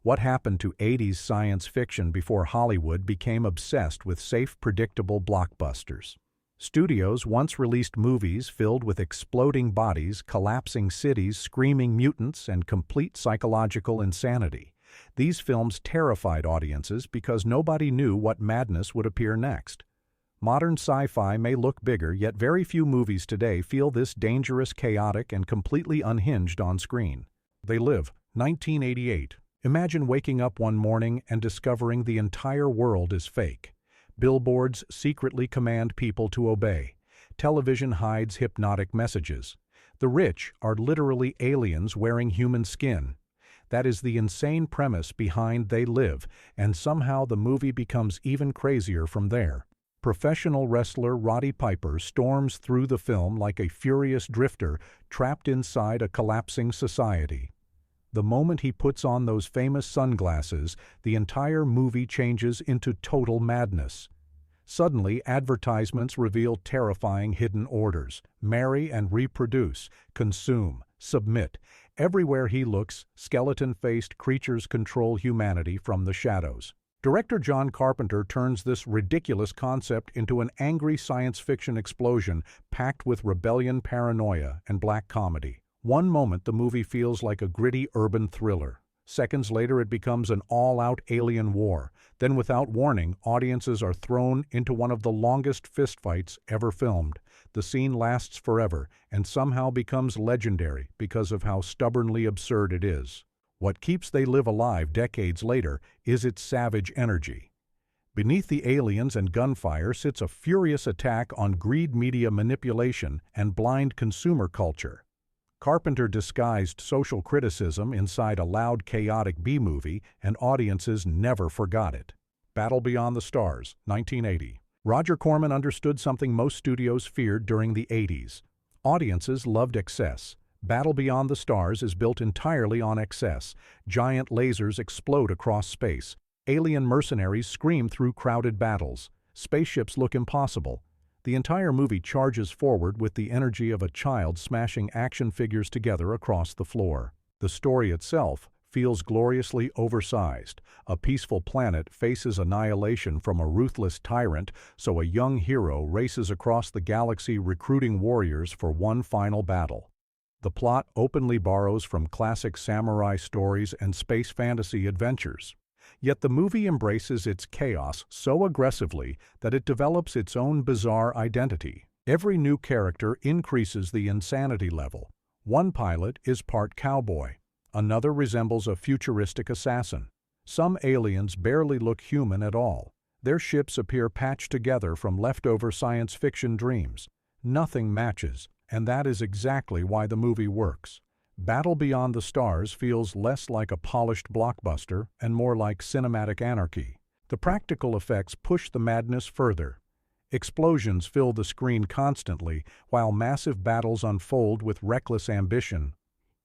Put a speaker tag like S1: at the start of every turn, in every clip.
S1: What happened to 80s science fiction before Hollywood became obsessed with safe, predictable blockbusters? Studios once released movies filled with exploding bodies, collapsing cities, screaming mutants, and complete psychological insanity. These films terrified audiences because nobody knew what madness would appear next. Modern sci-fi may look bigger, yet very few movies today feel this dangerous, chaotic, and completely unhinged on screen. They Live, 1988. Imagine waking up one morning and discovering the entire world is fake. Billboards secretly command people to obey. Television hides hypnotic messages. The rich are literally aliens wearing human skin. That is the insane premise behind They Live, and somehow the movie becomes even crazier from there. Professional wrestler Roddy Piper storms through the film like a furious drifter trapped inside a collapsing society. The moment he puts on those famous sunglasses, the entire movie changes into total madness. Suddenly, advertisements reveal terrifying hidden orders: marry and reproduce, consume, submit. Everywhere he looks, skeleton-faced creatures control humanity from the shadows. Director John Carpenter turns this ridiculous concept into an angry science fiction explosion packed with rebellion, paranoia, and black comedy. One moment the movie feels like a gritty urban thriller. Seconds later it becomes an all-out alien war. Then without warning, audiences are thrown into one of the longest fistfights ever filmed. The scene lasts forever and somehow becomes legendary because of how stubbornly absurd it is. What keeps They Live alive decades later is its savage energy. Beneath the aliens and gunfire sits a furious attack on greed, media manipulation, and blind consumer culture. Carpenter disguised social criticism inside a loud, chaotic B-movie, and audiences never forgot it. Battle Beyond the Stars, 1980. Roger Corman understood something most studios feared during the 80s. Audiences loved excess. Battle Beyond the Stars is built entirely on excess. Giant lasers explode across space. Alien mercenaries scream through crowded battles. Spaceships look impossible. The entire movie charges forward with the energy of a child smashing action figures together across the floor. The story itself feels gloriously oversized. A peaceful planet faces annihilation from a ruthless tyrant, so a young hero races across the galaxy recruiting warriors for one final battle. The plot openly borrows from classic samurai stories and space fantasy adventures. Yet the movie embraces its chaos so aggressively that it develops its own bizarre identity. Every new character increases the insanity level. One pilot is part cowboy. Another resembles a futuristic assassin. Some aliens barely look human at all. Their ships appear patched together from leftover science fiction dreams. Nothing matches, and that is exactly why the movie works. Battle Beyond the Stars feels less like a polished blockbuster and more like cinematic anarchy. The practical effects push the madness further. Explosions fill the screen constantly, while massive battles unfold with reckless ambition.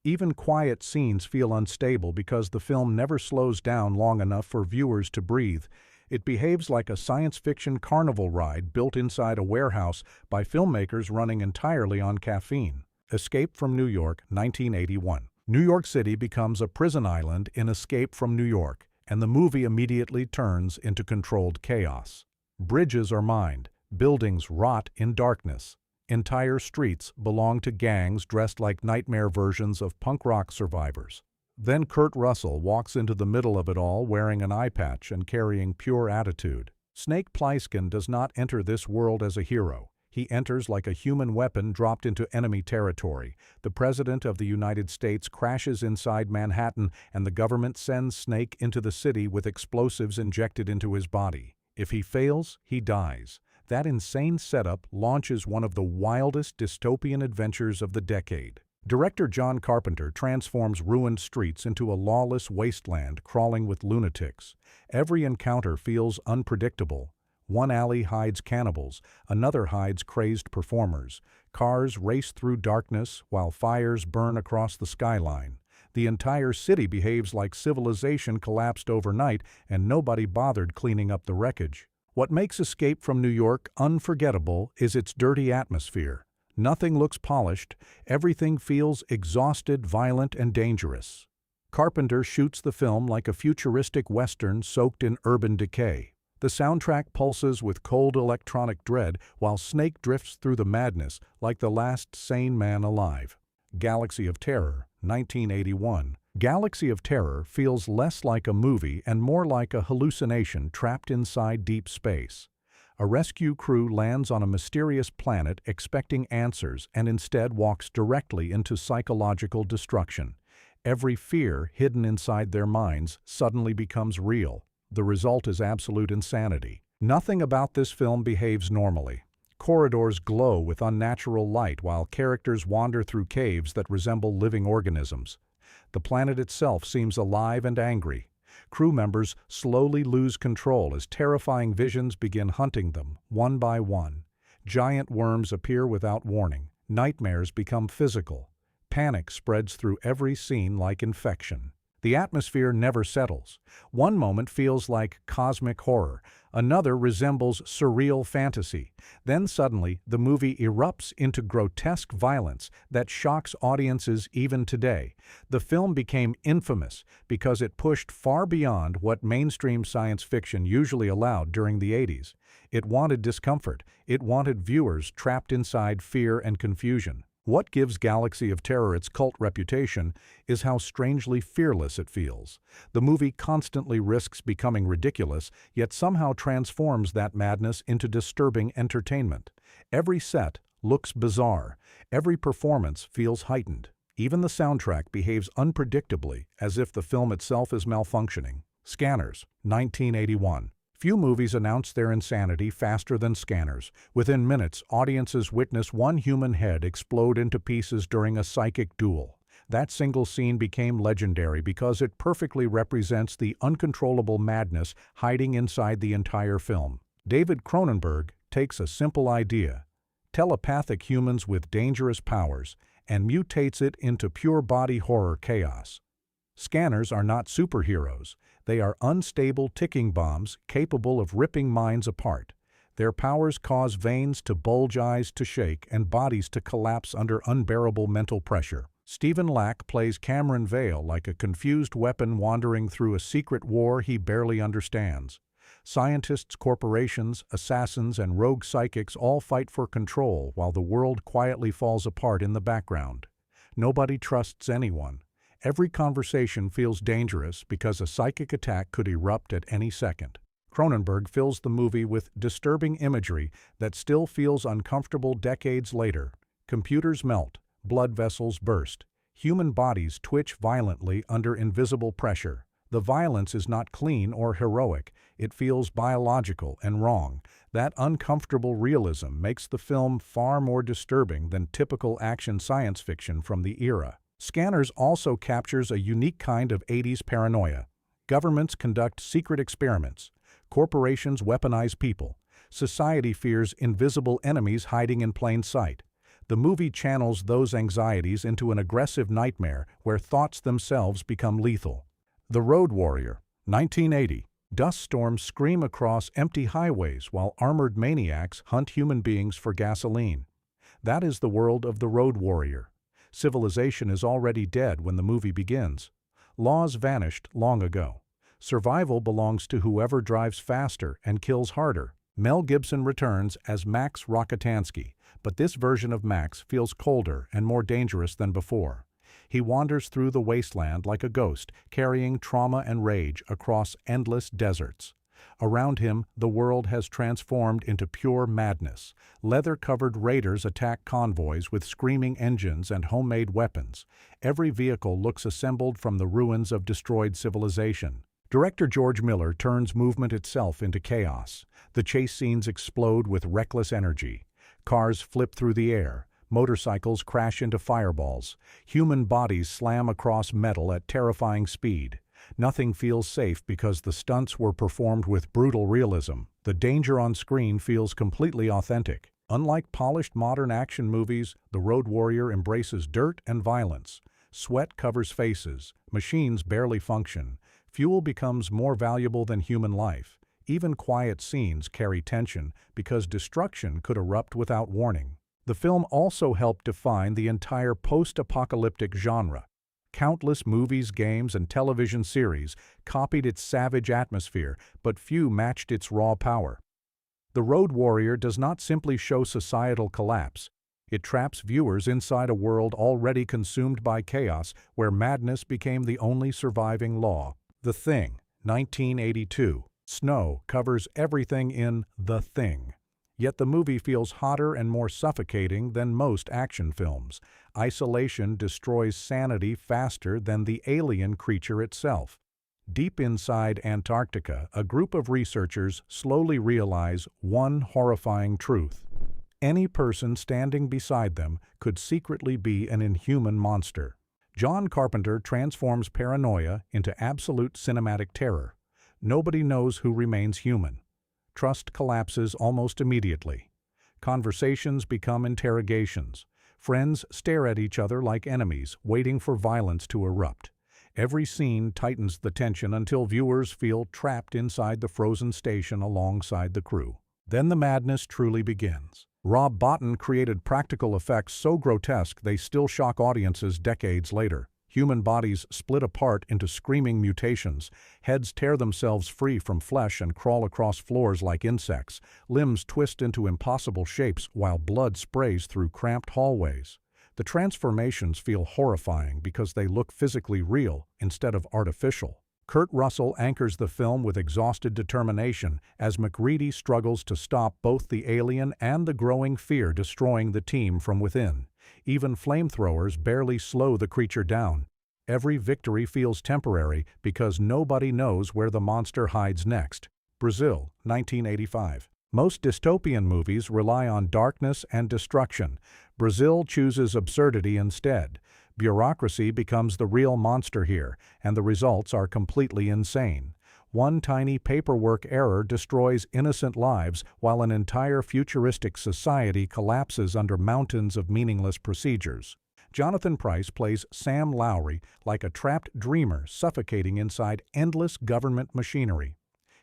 S1: Even quiet scenes feel unstable because the film never slows down long enough for viewers to breathe. It behaves like a science fiction carnival ride built inside a warehouse by filmmakers running entirely on caffeine. Escape from New York, 1981. New York City becomes a prison island in Escape from New York, and the movie immediately turns into controlled chaos. Bridges are mined, buildings rot in darkness. Entire streets belong to gangs dressed like nightmare versions of punk rock survivors. Then Kurt Russell walks into the middle of it all wearing an eye patch and carrying pure attitude. Snake Plissken does not enter this world as a hero. He enters like a human weapon dropped into enemy territory. The President of the United States crashes inside Manhattan, and the government sends Snake into the city with explosives injected into his body. If he fails, he dies. That insane setup launches one of the wildest dystopian adventures of the decade. Director John Carpenter transforms ruined streets into a lawless wasteland crawling with lunatics. Every encounter feels unpredictable. One alley hides cannibals, another hides crazed performers. Cars race through darkness while fires burn across the skyline. The entire city behaves like civilization collapsed overnight and nobody bothered cleaning up the wreckage. What makes Escape from New York unforgettable is its dirty atmosphere. Nothing looks polished, everything feels exhausted, violent, and dangerous. Carpenter shoots the film like a futuristic western soaked in urban decay. The soundtrack pulses with cold electronic dread while Snake drifts through the madness like the last sane man alive. Galaxy of Terror, 1981. Galaxy of Terror feels less like a movie and more like a hallucination trapped inside deep space. A rescue crew lands on a mysterious planet expecting answers and instead walks directly into psychological destruction. Every fear hidden inside their minds suddenly becomes real. The result is absolute insanity. Nothing about this film behaves normally. Corridors glow with unnatural light while characters wander through caves that resemble living organisms. The planet itself seems alive and angry. Crew members slowly lose control as terrifying visions begin hunting them, one by one. Giant worms appear without warning. Nightmares become physical. Panic spreads through every scene like infection. The atmosphere never settles. One moment feels like cosmic horror, another resembles surreal fantasy. Then suddenly, the movie erupts into grotesque violence that shocks audiences even today. The film became infamous because it pushed far beyond what mainstream science fiction usually allowed during the 80s. It wanted discomfort. It wanted viewers trapped inside fear and confusion. What gives Galaxy of Terror its cult reputation is how strangely fearless it feels. The movie constantly risks becoming ridiculous, yet somehow transforms that madness into disturbing entertainment. Every set looks bizarre. Every performance feels heightened. Even the soundtrack behaves unpredictably, as if the film itself is malfunctioning. Scanners, 1981. Few movies announce their insanity faster than Scanners. Within minutes, audiences witness one human head explode into pieces during a psychic duel. That single scene became legendary because it perfectly represents the uncontrollable madness hiding inside the entire film. David Cronenberg takes a simple idea, telepathic humans with dangerous powers, and mutates it into pure body horror chaos. Scanners are not superheroes. They are unstable ticking bombs capable of ripping minds apart. Their powers cause veins to bulge, eyes to shake, and bodies to collapse under unbearable mental pressure. Stephen Lack plays Cameron Vale like a confused weapon wandering through a secret war he barely understands. Scientists, corporations, assassins, and rogue psychics all fight for control while the world quietly falls apart in the background. Nobody trusts anyone. Every conversation feels dangerous because a psychic attack could erupt at any second. Cronenberg fills the movie with disturbing imagery that still feels uncomfortable decades later. Computers melt, blood vessels burst, human bodies twitch violently under invisible pressure. The violence is not clean or heroic, it feels biological and wrong. That uncomfortable realism makes the film far more disturbing than typical action science fiction from the era. Scanners also captures a unique kind of 80s paranoia. Governments conduct secret experiments. Corporations weaponize people. Society fears invisible enemies hiding in plain sight. The movie channels those anxieties into an aggressive nightmare where thoughts themselves become lethal. The Road Warrior, 1980. Dust storms scream across empty highways while armored maniacs hunt human beings for gasoline. That is the world of the Road Warrior. Civilization is already dead when the movie begins. Laws vanished long ago. Survival belongs to whoever drives faster and kills harder. Mel Gibson returns as Max Rokitansky, but this version of Max feels colder and more dangerous than before. He wanders through the wasteland like a ghost, carrying trauma and rage across endless deserts. Around him, the world has transformed into pure madness. Leather-covered raiders attack convoys with screaming engines and homemade weapons. Every vehicle looks assembled from the ruins of destroyed civilization. Director George Miller turns movement itself into chaos. The chase scenes explode with reckless energy. Cars flip through the air. Motorcycles crash into fireballs. Human bodies slam across metal at terrifying speed. Nothing feels safe because the stunts were performed with brutal realism. The danger on screen feels completely authentic. Unlike polished modern action movies, The Road Warrior embraces dirt and violence. Sweat covers faces. Machines barely function. Fuel becomes more valuable than human life. Even quiet scenes carry tension because destruction could erupt without warning. The film also helped define the entire post-apocalyptic genre. Countless movies, games, and television series copied its savage atmosphere, but few matched its raw power. The Road Warrior does not simply show societal collapse. It traps viewers inside a world already consumed by chaos, where madness became the only surviving law. The Thing, 1982. Snow covers everything in The Thing. Yet the movie feels hotter and more suffocating than most action films. Isolation destroys sanity faster than the alien creature itself. Deep inside Antarctica, a group of researchers slowly realize one horrifying truth. Any person standing beside them could secretly be an inhuman monster. John Carpenter transforms paranoia into absolute cinematic terror. Nobody knows who remains human. Trust collapses almost immediately. Conversations become interrogations. Friends stare at each other like enemies, waiting for violence to erupt. Every scene tightens the tension until viewers feel trapped inside the frozen station alongside the crew. Then the madness truly begins. Rob Bottin created practical effects so grotesque they still shock audiences decades later. Human bodies split apart into screaming mutations, heads tear themselves free from flesh and crawl across floors like insects, limbs twist into impossible shapes while blood sprays through cramped hallways. The transformations feel horrifying because they look physically real instead of artificial. Kurt Russell anchors the film with exhausted determination as MacReady struggles to stop both the alien and the growing fear destroying the team from within. Even flamethrowers barely slow the creature down. Every victory feels temporary because nobody knows where the monster hides next. Brazil, 1985. Most dystopian movies rely on darkness and destruction. Brazil chooses absurdity instead. Bureaucracy becomes the real monster here, and the results are completely insane. One tiny paperwork error destroys innocent lives, while an entire futuristic society collapses under mountains of meaningless procedures. Jonathan Pryce plays Sam Lowry like a trapped dreamer suffocating inside endless government machinery.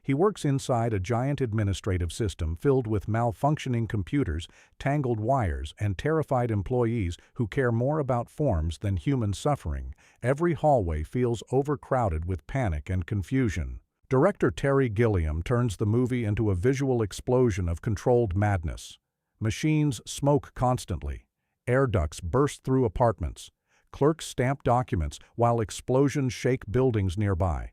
S1: He works inside a giant administrative system filled with malfunctioning computers, tangled wires, and terrified employees who care more about forms than human suffering. Every hallway feels overcrowded with panic and confusion. Director Terry Gilliam turns the movie into a visual explosion of controlled madness. Machines smoke constantly. Air ducts burst through apartments. Clerks stamp documents while explosions shake buildings nearby.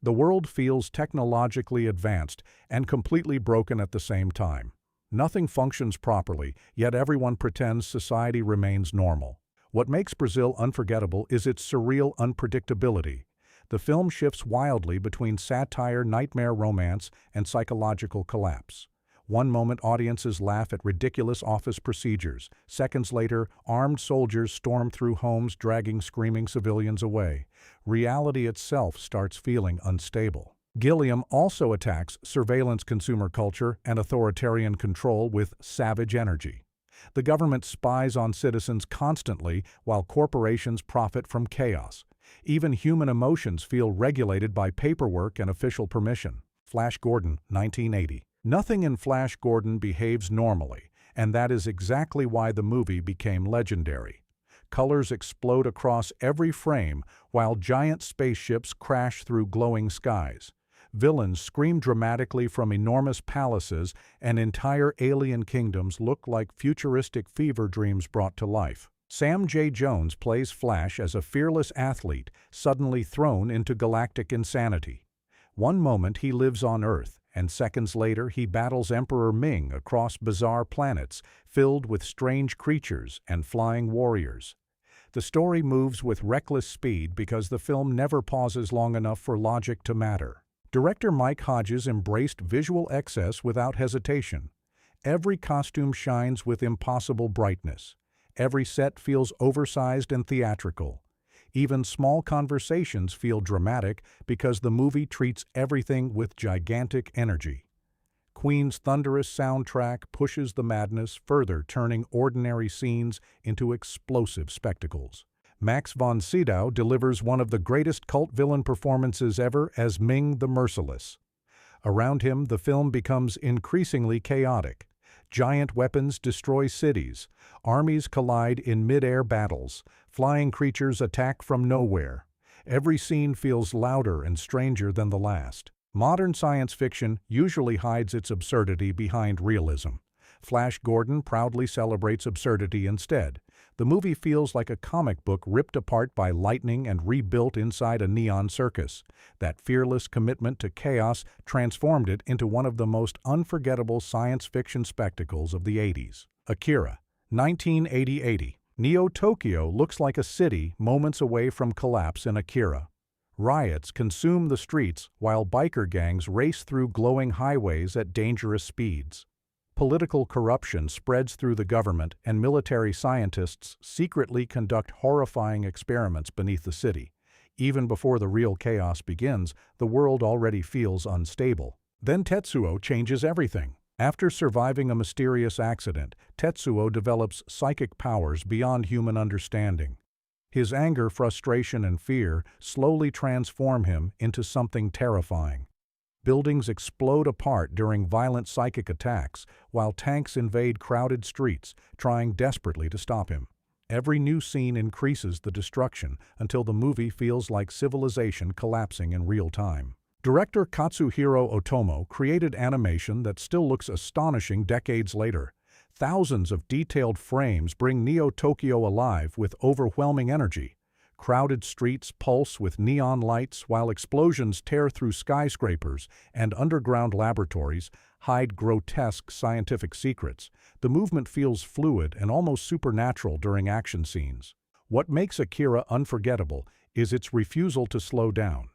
S1: The world feels technologically advanced and completely broken at the same time. Nothing functions properly, yet everyone pretends society remains normal. What makes Brazil unforgettable is its surreal unpredictability. The film shifts wildly between satire, nightmare romance, and psychological collapse. One moment audiences laugh at ridiculous office procedures. Seconds later, armed soldiers storm through homes dragging screaming civilians away. Reality itself starts feeling unstable. Gilliam also attacks surveillance consumer culture and authoritarian control with savage energy. The government spies on citizens constantly while corporations profit from chaos. Even human emotions feel regulated by paperwork and official permission. Flash Gordon, 1980. Nothing in Flash Gordon behaves normally, and that is exactly why the movie became legendary. Colors explode across every frame while giant spaceships crash through glowing skies. Villains scream dramatically from enormous palaces, and entire alien kingdoms look like futuristic fever dreams brought to life. Sam J. Jones plays Flash as a fearless athlete suddenly thrown into galactic insanity. One moment he lives on Earth, and seconds later he battles Emperor Ming across bizarre planets filled with strange creatures and flying warriors. The story moves with reckless speed because the film never pauses long enough for logic to matter. Director Mike Hodges embraced visual excess without hesitation. Every costume shines with impossible brightness. Every set feels oversized and theatrical. Even small conversations feel dramatic because the movie treats everything with gigantic energy. Queen's thunderous soundtrack pushes the madness further, turning ordinary scenes into explosive spectacles. Max von Sydow delivers one of the greatest cult villain performances ever as Ming the Merciless. Around him, the film becomes increasingly chaotic. Giant weapons destroy cities. Armies collide in mid-air battles. Flying creatures attack from nowhere. Every scene feels louder and stranger than the last. Modern science fiction usually hides its absurdity behind realism. Flash Gordon proudly celebrates absurdity instead. The movie feels like a comic book ripped apart by lightning and rebuilt inside a neon circus. That fearless commitment to chaos transformed it into one of the most unforgettable science fiction spectacles of the 80s. Akira, 1980. Neo-Tokyo looks like a city moments away from collapse in Akira. Riots consume the streets while biker gangs race through glowing highways at dangerous speeds. Political corruption spreads through the government, and military scientists secretly conduct horrifying experiments beneath the city. Even before the real chaos begins, the world already feels unstable. Then Tetsuo changes everything. After surviving a mysterious accident, Tetsuo develops psychic powers beyond human understanding. His anger, frustration, and fear slowly transform him into something terrifying. Buildings explode apart during violent psychic attacks, while tanks invade crowded streets, trying desperately to stop him. Every new scene increases the destruction until the movie feels like civilization collapsing in real time. Director Katsuhiro Otomo created animation that still looks astonishing decades later. Thousands of detailed frames bring Neo-Tokyo alive with overwhelming energy. Crowded streets pulse with neon lights while explosions tear through skyscrapers, and underground laboratories hide grotesque scientific secrets. The movement feels fluid and almost supernatural during action scenes. What makes Akira unforgettable is its refusal to slow down.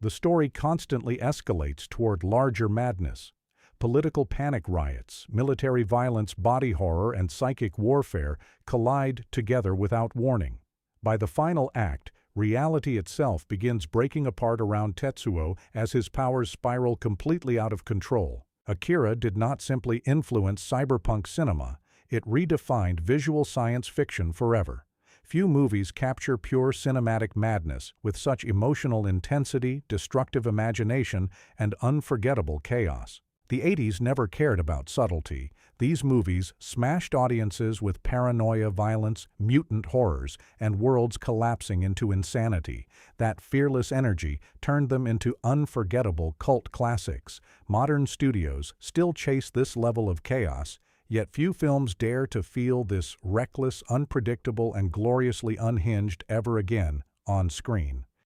S1: The story constantly escalates toward larger madness. Political panic riots, military violence, body horror, and psychic warfare collide together without warning. By the final act, reality itself begins breaking apart around Tetsuo as his powers spiral completely out of control. Akira did not simply influence cyberpunk cinema, it redefined visual science fiction forever. Few movies capture pure cinematic madness with such emotional intensity, destructive imagination, and unforgettable chaos. The 80s never cared about subtlety. These movies smashed audiences with paranoia, violence, mutant horrors, and worlds collapsing into insanity. That fearless energy turned them into unforgettable cult classics. Modern studios still chase this level of chaos, yet few films dare to feel this reckless, unpredictable, and gloriously unhinged ever again on screen.